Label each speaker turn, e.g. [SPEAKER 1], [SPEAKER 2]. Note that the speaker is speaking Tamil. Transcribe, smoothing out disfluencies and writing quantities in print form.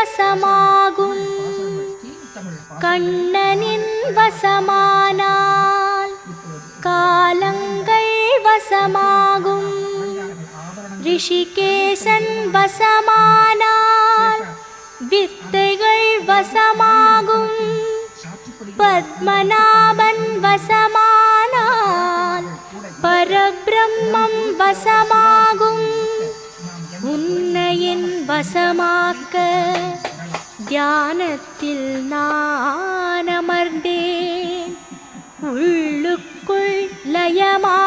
[SPEAKER 1] வசமாகும். கண்ணனின் வசமானால் காலங்கள் வசமாகும். ரிஷிகேசன் வசமானால் வித்தைகள் வசமாகும். பத்மநாபன் வசமானால் பரபிரம்மம் வசமாகும். உன்னையின் வசமாக்க தியானத்தில் நான் அமர்ந்தேன். உள்ளுக்குள் லயமா